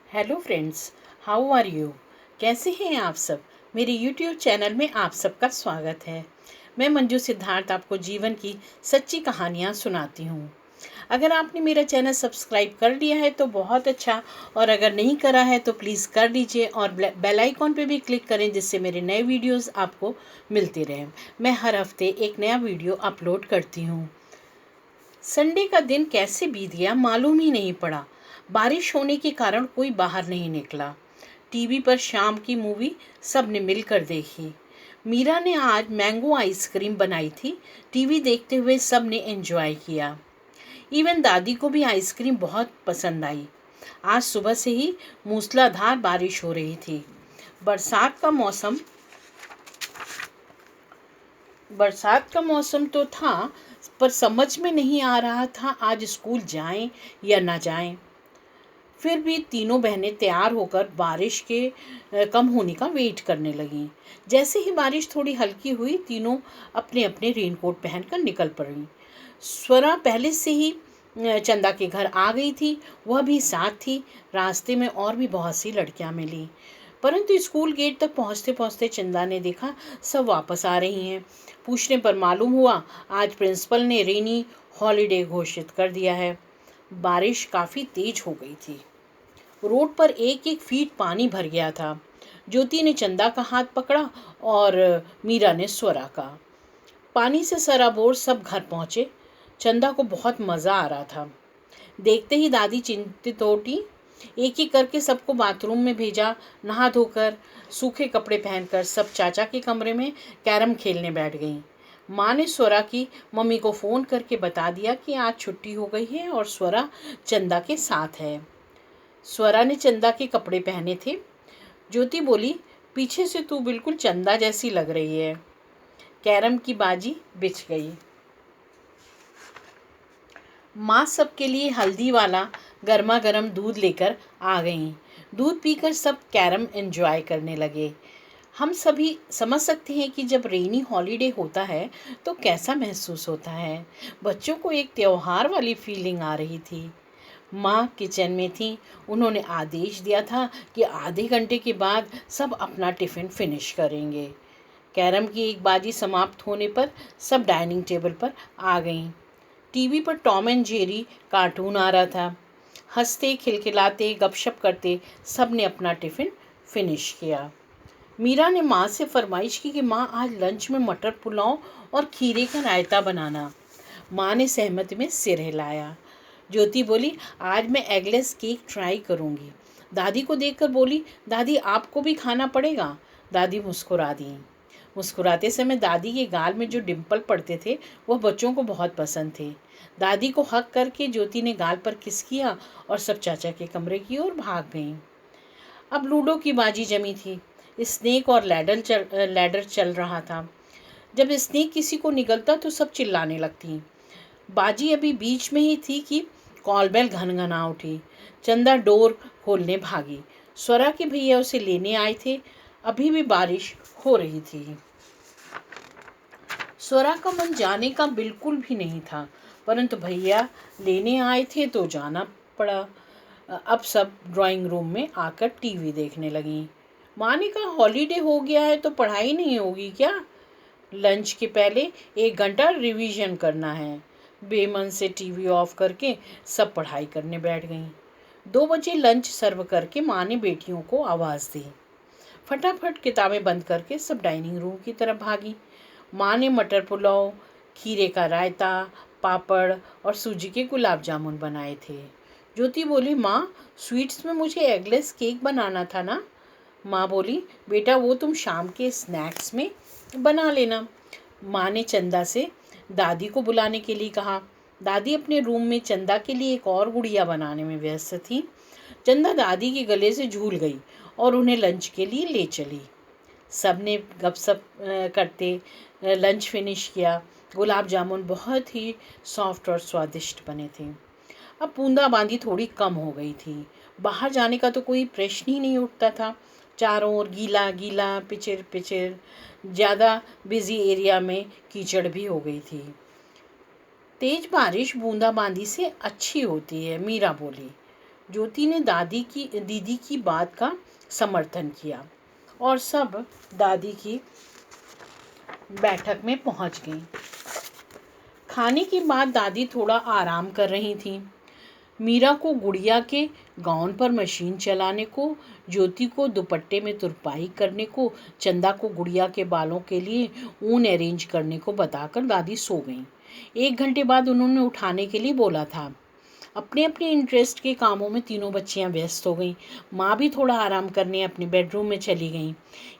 Hello friends, how are you. कैसे हैं आप सब। मेरे यूट्यूब चैनल में आप सबका स्वागत है। मैं मंजू सिद्धार्थ आपको जीवन की सच्ची कहानियाँ सुनाती हूँ। अगर आपने मेरा चैनल सब्सक्राइब कर लिया है तो बहुत अच्छा, और अगर नहीं करा है तो प्लीज़ कर लीजिए और बेल आइकॉन पे भी क्लिक करें, जिससे मेरे नए वीडियोस आपको मिलते रहें। मैं हर हफ्ते एक नया वीडियो अपलोड करती हूँ। संडे का दिन कैसे बीत गया मालूम ही नहीं पड़ा। बारिश होने के कारण कोई बाहर नहीं निकला। टीवी पर शाम की मूवी सब ने मिलकर देखी। मीरा ने आज मैंगो आइसक्रीम बनाई थी। टीवी देखते हुए सब ने एंजॉय किया। इवन दादी को भी आइसक्रीम बहुत पसंद आई। आज सुबह से ही मूसलाधार बारिश हो रही थी। बरसात का मौसम बरसात का मौसम तो था, पर समझ में नहीं आ रहा था आज स्कूल जाएं या ना जाएं। फिर भी तीनों बहनें तैयार होकर बारिश के कम होने का वेट करने लगीं। जैसे ही बारिश थोड़ी हल्की हुई, तीनों अपने अपने रेनकोट पहनकर निकल पड़ी। स्वरा पहले से ही चंदा के घर आ गई थी। वह भी साथ थी। रास्ते में और भी बहुत सी लड़कियां मिली, परंतु स्कूल गेट तक पहुंचते पहुंचते चंदा ने देखा सब वापस आ रही हैं। पूछने पर मालूम हुआ आज प्रिंसिपल ने रेनी हॉलीडे घोषित कर दिया है। बारिश काफ़ी तेज हो गई थी। रोड पर एक एक फीट पानी भर गया था। ज्योति ने चंदा का हाथ पकड़ा और मीरा ने स्वरा का। पानी से सराबोर सब घर पहुंचे। चंदा को बहुत मज़ा आ रहा था। देखते ही दादी चिंतित होती। एक एक करके सबको बाथरूम में भेजा। नहा धोकर सूखे कपड़े पहनकर सब चाचा के कमरे में कैरम खेलने बैठ गईं। माँ ने स्वरा की मम्मी को फ़ोन करके बता दिया कि आज छुट्टी हो गई है और स्वरा चंदा के साथ है। स्वरा ने चंदा के कपड़े पहने थे। ज्योति बोली, पीछे से तू बिल्कुल चंदा जैसी लग रही है। कैरम की बाजी बिछ गई। माँ सबके लिए हल्दी वाला गर्मा गर्म दूध लेकर आ गईं। दूध पीकर सब कैरम एंजॉय करने लगे। हम सभी समझ सकते हैं कि जब रेनी हॉलीडे होता है तो कैसा महसूस होता है। बच्चों को एक त्योहार वाली फीलिंग आ रही थी। माँ किचन में थी। उन्होंने आदेश दिया था कि आधे घंटे के बाद सब अपना टिफ़िन फिनिश करेंगे। कैरम की एक बाजी समाप्त होने पर सब डाइनिंग टेबल पर आ गईं। टीवी पर टॉम एंड जेरी कार्टून आ रहा था। हंसते खिलखिलाते गपशप करते सब ने अपना टिफ़िन फिनिश किया। मीरा ने माँ से फरमाइश की कि माँ आज लंच में मटर पुलाव और खीरे का रायता बनाना। माँ ने सहमति में सिर हिलाया। ज्योति बोली, आज मैं एगलेस केक ट्राई करूँगी। दादी को देखकर बोली, दादी आपको भी खाना पड़ेगा। दादी मुस्कुरा दी। मुस्कुराते समय दादी के गाल में जो डिम्पल पड़ते थे वह बच्चों को बहुत पसंद थे। दादी को हक करके ज्योति ने गाल पर किस किया और सब चाचा के कमरे की ओर भाग गईं। अब लूडो की बाजी जमी थी। स्नेक और लैडर चल रहा था। जब स्नेक किसी को निगलता तो सब चिल्लाने लगती। बाजी अभी बीच में ही थी कि कॉल बेल घनघना उठी। चंदा डोर खोलने भागी। स्वरा के भैया उसे लेने आए थे। अभी भी बारिश हो रही थी। स्वरा का मन जाने का बिल्कुल भी नहीं था, परंतु भैया लेने आए थे तो जाना पड़ा। अब सब ड्राइंग रूम में आकर टीवी देखने लगी। माँ ने कहा, हॉलीडे हो गया है तो पढ़ाई नहीं होगी क्या? लंच के पहले 1 घंटा रिवीजन करना है। बेमन से टीवी ऑफ करके सब पढ़ाई करने बैठ गईं। 2 बजे लंच सर्व करके माँ ने बेटियों को आवाज़ दी। फटाफट किताबें बंद करके सब डाइनिंग रूम की तरफ भागी। माँ ने मटर पुलाव, खीरे का रायता, पापड़ और सूजी के गुलाब जामुन बनाए थे। ज्योति बोली, माँ स्वीट्स में मुझे एगलेस केक बनाना था ना? माँ बोली, बेटा वो तुम शाम के स्नैक्स में बना लेना। माँ ने चंदा से दादी को बुलाने के लिए कहा। दादी अपने रूम में चंदा के लिए एक और गुड़िया बनाने में व्यस्त थी। चंदा दादी के गले से झूल गई और उन्हें लंच के लिए ले चली। सब ने गपशप करते लंच फिनिश किया। गुलाब जामुन बहुत ही सॉफ्ट और स्वादिष्ट बने थे। अब बूंदाबांदी थोड़ी कम हो गई थी। बाहर जाने का तो कोई प्रश्न ही नहीं उठता था। चारों ओर गीला गीला पिचिर पिचिर। ज़्यादा बिजी एरिया में कीचड़ भी हो गई थी। तेज बारिश बूंदाबांदी से अच्छी होती है, मीरा बोली। ज्योति ने दीदी की बात का समर्थन किया और सब दादी की बैठक में पहुंच गईं। खाने के बाद दादी थोड़ा आराम कर रही थी। मीरा को गुड़िया के गाउन पर मशीन चलाने को, ज्योति को दुपट्टे में तुरपाई करने को, चंदा को गुड़िया के बालों के लिए ऊन अरेंज करने को बताकर दादी सो गईं। 1 घंटे बाद उन्होंने उठाने के लिए बोला था। अपने अपने इंटरेस्ट के कामों में तीनों बच्चियां व्यस्त हो गईं। माँ भी थोड़ा आराम करने अपने बेडरूम में चली गईं।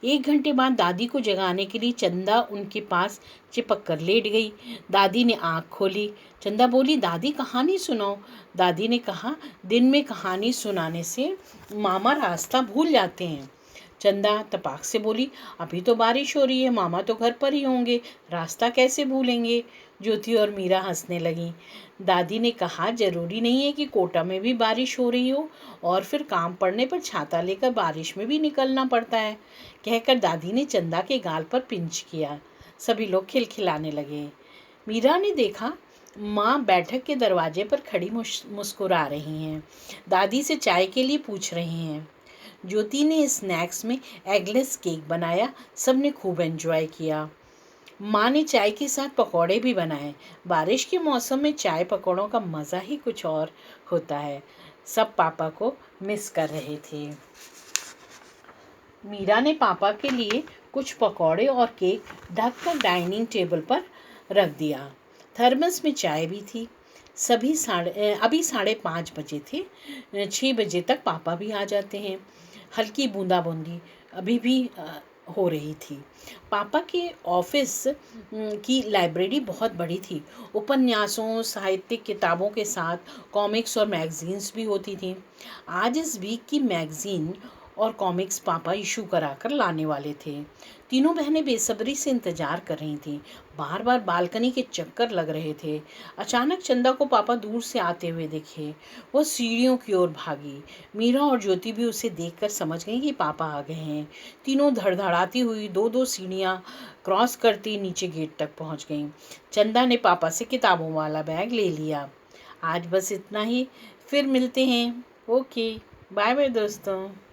1 घंटे बाद दादी को जगाने के लिए चंदा उनके पास चिपक कर लेट गई। दादी ने आँख खोली। चंदा बोली, दादी कहानी सुनाओ। दादी ने कहा, दिन में कहानी सुनाने से मामा रास्ता भूल जाते हैं। चंदा तपाक से बोली, अभी तो बारिश हो रही है, मामा तो घर पर ही होंगे, रास्ता कैसे भूलेंगे। ज्योति और मीरा हंसने लगीं। दादी ने कहा, जरूरी नहीं है कि कोटा में भी बारिश हो रही हो और फिर काम पड़ने पर छाता लेकर बारिश में भी निकलना पड़ता है। कहकर दादी ने चंदा के गाल पर पिंच किया। सभी लोग खिलखिलाने लगे। मीरा ने देखा माँ बैठक के दरवाजे पर खड़ी मुस्कुरा रही हैं। दादी से चाय के लिए पूछ रही हैं। ज्योति ने स्नैक्स में एगलेस केक बनाया। सबने खूब एंजॉय किया। माँ ने चाय के साथ पकौड़े भी बनाए। बारिश के मौसम में चाय पकौड़ों का मज़ा ही कुछ और होता है। सब पापा को मिस कर रहे थे। मीरा ने पापा के लिए कुछ पकौड़े और केक ढककर डाइनिंग टेबल पर रख दिया। थर्मस में चाय भी थी। अभी 5:30 बजे थे। 6 बजे तक पापा भी आ जाते हैं। हल्की बूंदाबूंदी अभी भी हो रही थी। पापा के ऑफिस की लाइब्रेरी बहुत बड़ी थी। उपन्यासों, साहित्यिक किताबों के साथ कॉमिक्स और मैगजीन्स भी होती थी। आज इस वीक की मैगजीन और कॉमिक्स पापा इशू कराकर लाने वाले थे। तीनों बहनें बेसब्री से इंतजार कर रही थीं। बार बार बालकनी के चक्कर लग रहे थे। अचानक चंदा को पापा दूर से आते हुए दिखे। वो सीढ़ियों की ओर भागी। मीरा और ज्योति भी उसे देखकर समझ गई कि पापा आ गए हैं। तीनों धड़धड़ाती हुई 2-2 सीढ़ियाँ क्रॉस करती नीचे गेट तक पहुँच गईं। चंदा ने पापा से किताबों वाला बैग ले लिया। आज बस इतना ही, फिर मिलते हैं। ओके, बाय बाय दोस्तों।